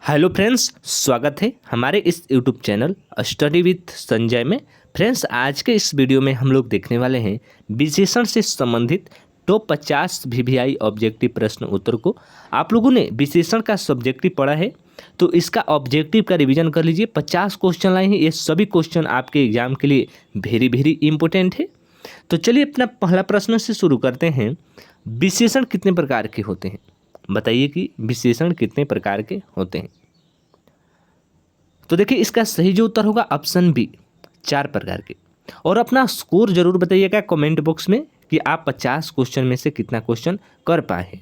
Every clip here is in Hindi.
हेलो फ्रेंड्स, स्वागत है हमारे इस YouTube channel study with Sanjay में। फ्रेंड्स, आज के इस वीडियो में हम लोग देखने वाले हैं विशेषण से संबंधित टॉप 50 वीवीआई ऑब्जेक्टिव प्रश्न उत्तर को। आप लोगों ने विशेषण का सब्जेक्टिव पढ़ा है तो इसका ऑब्जेक्टिव का रिवीजन कर लीजिए। 50 क्वेश्चन आए हैं, ये सभी क्वेश्चन आपके एग्जाम के लिए वेरी इंपॉर्टेंट है। तो चलिए अपना पहला प्रश्न से शुरू करते हैं। विशेषण कितने प्रकार के होते हैं? बताइए कि विशेषण कितने प्रकार के होते हैं। तो देखिए, इसका सही जो उत्तर होगा ऑप्शन बी, 4 प्रकार के। और अपना स्कोर जरूर बताइएगा कमेंट बॉक्स में कि आप 50 क्वेश्चन में से कितना क्वेश्चन कर पाए हैं।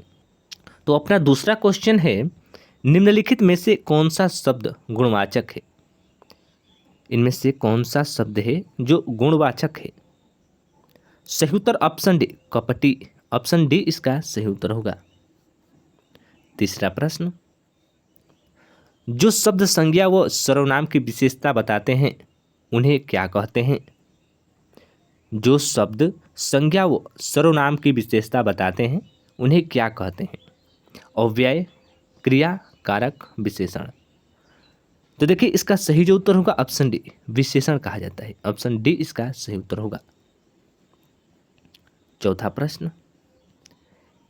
तो अपना दूसरा क्वेश्चन है, निम्नलिखित में से कौन सा शब्द गुणवाचक है? इनमें से कौन सा शब्द है जो गुणवाचक है? सही उत्तर ऑप्शन डी, कपटी। ऑप्शन डी इसका सही उत्तर होगा। तीसरा प्रश्न, जो शब्द संज्ञा व सर्वनाम की विशेषता बताते हैं उन्हें क्या कहते हैं? जो शब्द संज्ञा व सर्वनाम की विशेषता बताते हैं उन्हें क्या कहते हैं? अव्यय, क्रिया, कारक, विशेषण। तो देखिए, इसका सही जो उत्तर होगा ऑप्शन डी, विशेषण कहा जाता है। ऑप्शन डी इसका सही उत्तर होगा। चौथा प्रश्न,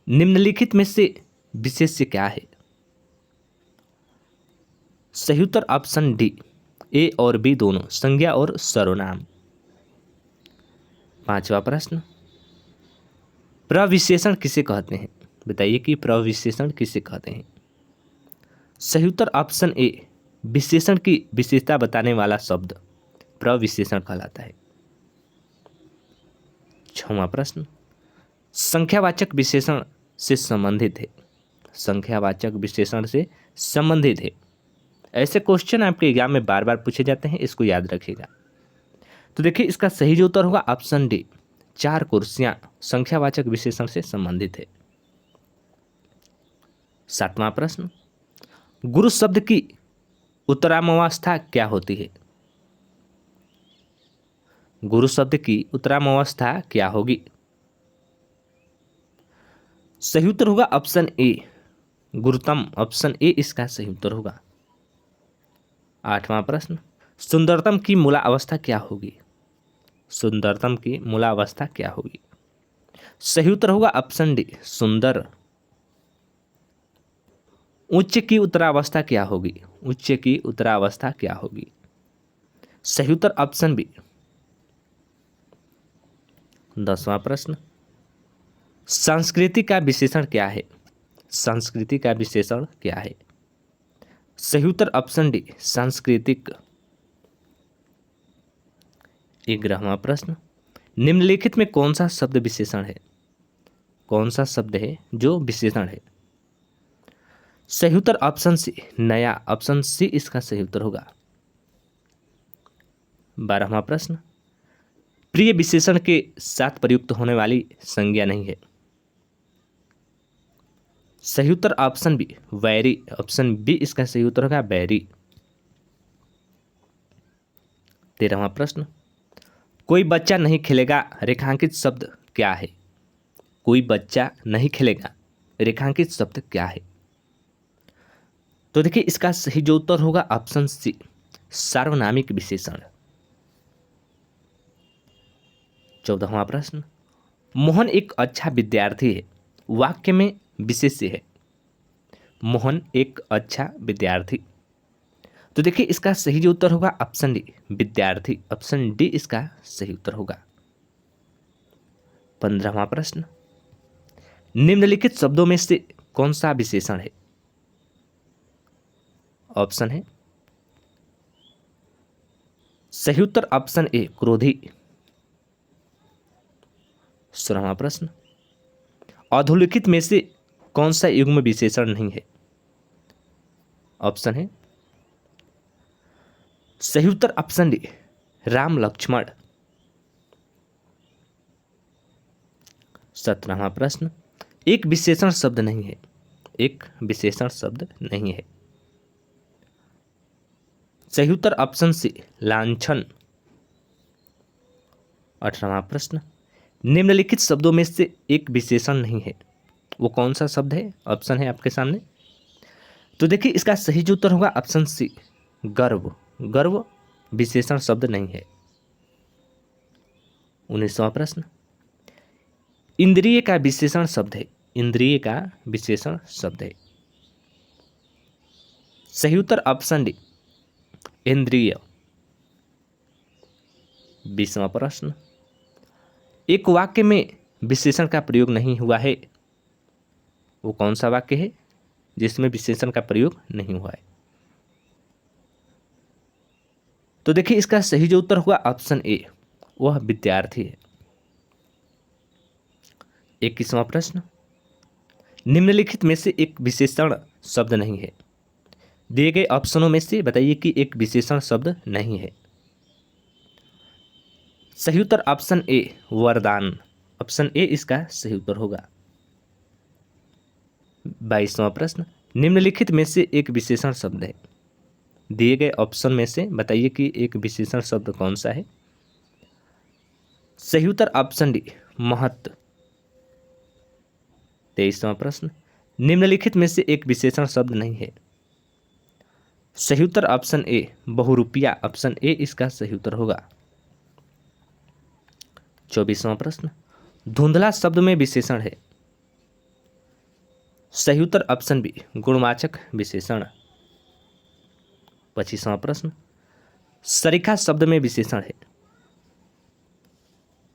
निम्नलिखित में से विशेष्य क्या है? सही उत्तर ऑप्शन डी, ए और बी दोनों, संज्ञा और सर्वनाम। पांचवा प्रश्न, प्रविशेषण किसे कहते हैं? बताइए कि प्रविशेषण किसे कहते हैं? सही उत्तर ऑप्शन ए, विशेषण की विशेषता बताने वाला शब्द प्रविशेषण कहलाता है। छठवां प्रश्न, संख्यावाचक विशेषण से संबंधित है। संख्यावाचक विशेषण से संबंधित है। ऐसे क्वेश्चन आपके एग्जाम में बार बार पूछे जाते हैं, इसको याद रखिएगा। तो देखिए, इसका सही जो उत्तर होगा ऑप्शन डी, 4 कुर्सियां संख्यावाचक विशेषण से संबंधित है। सातवां प्रश्न, गुरु शब्द की उत्तरामावस्था क्या होती है? गुरु शब्द की उत्तरामावस्था क्या होगी? सही उत्तर होगा ऑप्शन ए, गुरुतम। ऑप्शन ए इसका सही उत्तर होगा। आठवां प्रश्न, सुंदरतम की मूला अवस्था क्या होगी? सुंदरतम की मूला अवस्था क्या होगी? सही उत्तर होगा ऑप्शन डी, सुंदर। उच्च की उत्तरावस्था क्या होगी? उच्च की उत्तरावस्था क्या होगी? सही उत्तर ऑप्शन बी। 10वां प्रश्न, संस्कृति का विशेषण क्या है? संस्कृति का विशेषण क्या है? सही उत्तर ऑप्शन डी, सांस्कृतिक। 11वां प्रश्न, निम्नलिखित में कौन सा शब्द विशेषण है? कौन सा शब्द है जो विशेषण है? सही उत्तर ऑप्शन सी, नया। ऑप्शन सी इसका सही उत्तर होगा। 12वां प्रश्न, प्रिय विशेषण के साथ प्रयुक्त होने वाली संज्ञा नहीं है। सही उत्तर ऑप्शन बी, वैरी। ऑप्शन बी इसका सही उत्तर होगा, बैरी। 13वां प्रश्न, कोई बच्चा नहीं खेलेगा रेखांकित शब्द क्या है? कोई बच्चा नहीं खेलेगा रेखांकित शब्द क्या है? तो देखिए, इसका सही जो उत्तर होगा ऑप्शन सी, सार्वनामिक विशेषण। 14वां प्रश्न, मोहन एक अच्छा विद्यार्थी है वाक्य में विशेष्य है। मोहन एक अच्छा विद्यार्थी। तो देखिए, इसका सही जो उत्तर होगा ऑप्शन डी, विद्यार्थी। ऑप्शन डी इसका सही उत्तर होगा। 15वां प्रश्न, निम्नलिखित शब्दों में से कौन सा विशेषण है? ऑप्शन है, सही उत्तर ऑप्शन ए, क्रोधी। 16वां प्रश्न, अधोलिखित में से कौन सा युग्म विशेषण नहीं है? ऑप्शन है, सही उत्तर ऑप्शन डी, राम लक्ष्मण। 17वां प्रश्न, एक विशेषण शब्द नहीं है। एक विशेषण शब्द नहीं है। सही उत्तर ऑप्शन सी, लांछन। 18वां प्रश्न, निम्नलिखित शब्दों में से एक विशेषण नहीं है, वो कौन सा शब्द है? ऑप्शन है आपके सामने, तो देखिए इसका सही जो उत्तर होगा ऑप्शन सी, गर्व। गर्व विशेषण शब्द नहीं है। 19वां प्रश्न, इंद्रिय का विशेषण शब्द है। इंद्रिय का विशेषण शब्द है। सही उत्तर ऑप्शन डी, इंद्रिय। 20वां प्रश्न, एक वाक्य में विशेषण का प्रयोग नहीं हुआ है, वो कौन सा वाक्य है जिसमें विशेषण का प्रयोग नहीं हुआ है? तो देखिए इसका सही जो उत्तर हुआ ऑप्शन ए, वह विद्यार्थी है। 21वां प्रश्न, निम्नलिखित में से एक विशेषण शब्द नहीं है। दिए गए ऑप्शनों में से बताइए कि एक विशेषण शब्द नहीं है। सही उत्तर ऑप्शन ए, वरदान। ऑप्शन ए इसका सही उत्तर होगा। 22वां प्रश्न, निम्नलिखित में से एक विशेषण शब्द है। दिए गए ऑप्शन में से बताइए कि एक विशेषण शब्द कौन सा है। सही उत्तर ऑप्शन डी, महत्व। 23वां प्रश्न, निम्नलिखित में से एक विशेषण शब्द नहीं है। सही उत्तर ऑप्शन ए, बहुरूपिया। ऑप्शन ए इसका सही उत्तर होगा। 24वां प्रश्न, धुंधला शब्द में विशेषण है। सही उत्तर ऑप्शन बी, गुणवाचक विशेषण। 25वां प्रश्न, सरीखा शब्द में विशेषण है।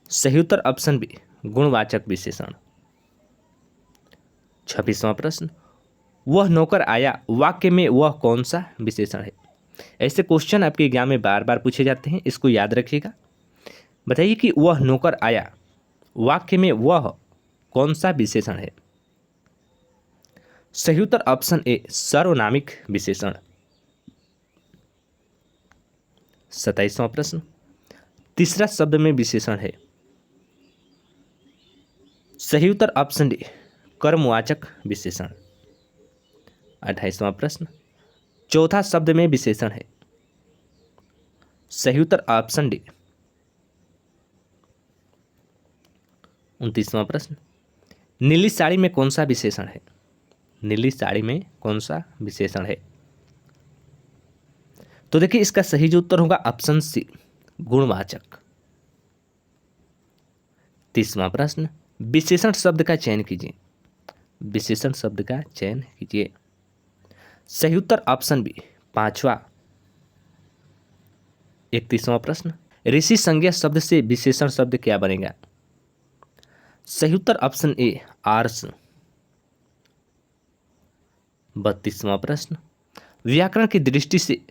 सही उत्तर ऑप्शन बी, गुणवाचक विशेषण। 26वां प्रश्न, वह नौकर आया वाक्य में वह कौन सा विशेषण है। ऐसे क्वेश्चन आपके एग्जाम में बार बार पूछे जाते हैं, इसको याद रखिएगा। बताइए कि वह नौकर आया वाक्य में वह कौन सा विशेषण है। सही उत्तर ऑप्शन ए, सर्वनामिक विशेषण। 27वां प्रश्न, तीसरा शब्द में विशेषण है। सही उत्तर ऑप्शन डी, कर्मवाचक विशेषण। 28वां प्रश्न, चौथा शब्द में विशेषण है। सही उत्तर ऑप्शन डी। 29वां प्रश्न, नीली साड़ी में कौन सा विशेषण है। नीली साड़ी में कौन सा विशेषण है। तो देखिए इसका सही जो उत्तर होगा ऑप्शन सी, गुणवाचक। 30वां प्रश्न, विशेषण शब्द का चयन कीजिए। विशेषण शब्द का चयन कीजिए। सही उत्तर ऑप्शन बी, पांचवा। 31वां प्रश्न, ऋषि संज्ञा शब्द से विशेषण शब्द क्या बनेगा। सही उत्तर ऑप्शन ए, आर्ष। 32वां प्रश्न, व्याकरण की दृष्टि से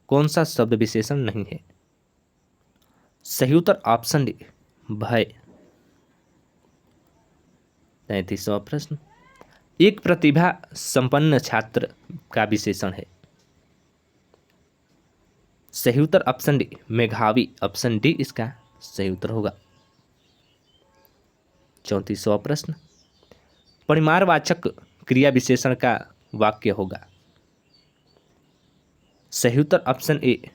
कौन सा शब्द विशेषण नहीं है। सही उत्तर ऑप्शन डी, भय। 33वां प्रश्न, एक प्रतिभा संपन्न छात्र का विशेषण है। सही उत्तर ऑप्शन डी, मेधावी। ऑप्शन डी इसका सही उत्तर होगा। 34वां प्रश्न, परिमाणवाचक क्रिया विशेषण का वाक्य होगा। सही उत्तर ऑप्शन ए,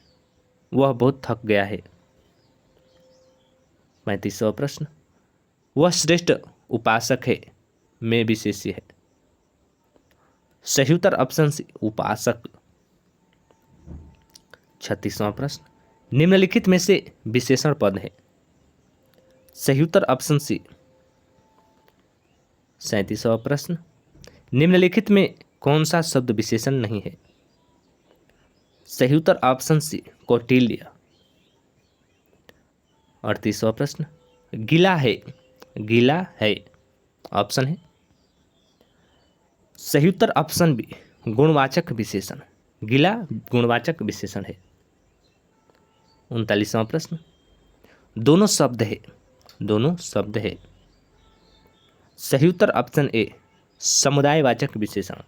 वह बहुत थक गया है। 35वां प्रश्न, वह श्रेष्ठ उपासक है, में विशेष्य है। सही उत्तर ऑप्शन सी, उपासक। 36वां प्रश्न, निम्नलिखित में से विशेषण पद है। सही उत्तर ऑप्शन सी। 37वां प्रश्न, निम्नलिखित में कौन सा शब्द विशेषण नहीं है। सही उत्तर ऑप्शन सी, कौटिल्य। 38वां प्रश्न, गीला है। गीला है ऑप्शन है। सही उत्तर ऑप्शन बी, गुणवाचक विशेषण। गीला गुणवाचक विशेषण है। 39वां प्रश्न, दोनों शब्द है। दोनों शब्द है। सही उत्तर ऑप्शन ए, समुदायवाचक विशेषण।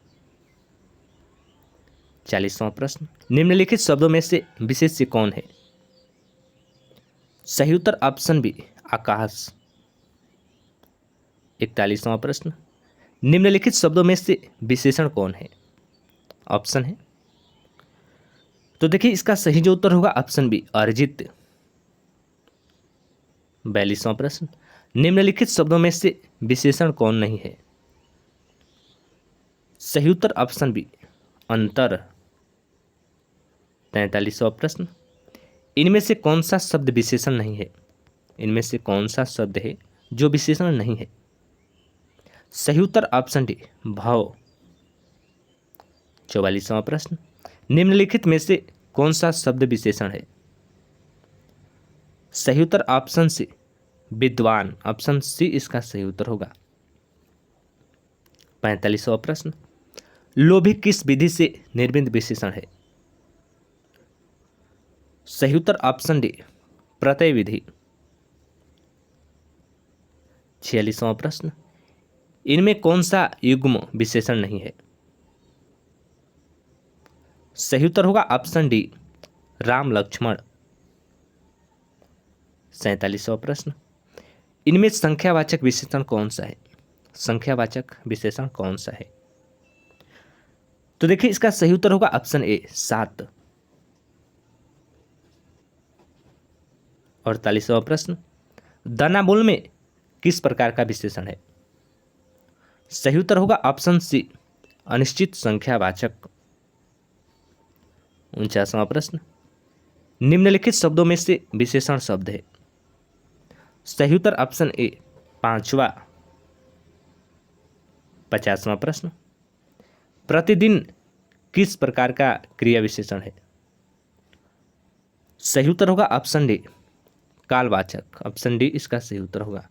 40वां प्रश्न, निम्नलिखित शब्दों में से विशेष्य कौन है। सही उत्तर ऑप्शन बी, आकाश। 41वां प्रश्न, निम्नलिखित शब्दों में से विशेषण कौन है। ऑप्शन है। तो देखिए इसका सही जो उत्तर होगा ऑप्शन बी, अर्जित। 42वां प्रश्न, निम्नलिखित शब्दों में से विशेषण कौन नहीं है। सही उत्तर ऑप्शन बी, अंतर। 43वां प्रश्न, इनमें से कौन सा शब्द विशेषण नहीं है? इनमें से कौन सा शब्द है जो विशेषण नहीं है? सही उत्तर ऑप्शन डी भाव। 44वां प्रश्न, निम्नलिखित में से कौन सा शब्द विशेषण है? सही उत्तर ऑप्शन सी विद्वान। ऑप्शन सी इसका सही उत्तर होगा। 45वां प्रश्न, लोभी किस विधि से निर्मित विशेषण है? सही उत्तर ऑप्शन डी प्रत्यय विधि। 46वां प्रश्न, इनमें कौन सा युग्म विशेषण नहीं है? सही उत्तर होगा ऑप्शन डी राम लक्ष्मण। 47वां प्रश्न, इनमें संख्यावाचक विशेषण कौन सा है? संख्यावाचक विशेषण कौन सा है? तो देखिए इसका सही उत्तर होगा ऑप्शन ए 7। 48वां प्रश्न, दानामूल में किस प्रकार का विशेषण है? सही उत्तर होगा ऑप्शन सी अनिश्चित संख्यावाचक। 49वां प्रश्न, निम्नलिखित शब्दों में से विशेषण शब्द है? सही उत्तर ऑप्शन ए 5वां। 50वां प्रश्न, प्रतिदिन किस प्रकार का क्रिया विशेषण है? सही उत्तर होगा ऑप्शन डी कालवाचक। ऑप्शन डी इसका सही उत्तर होगा।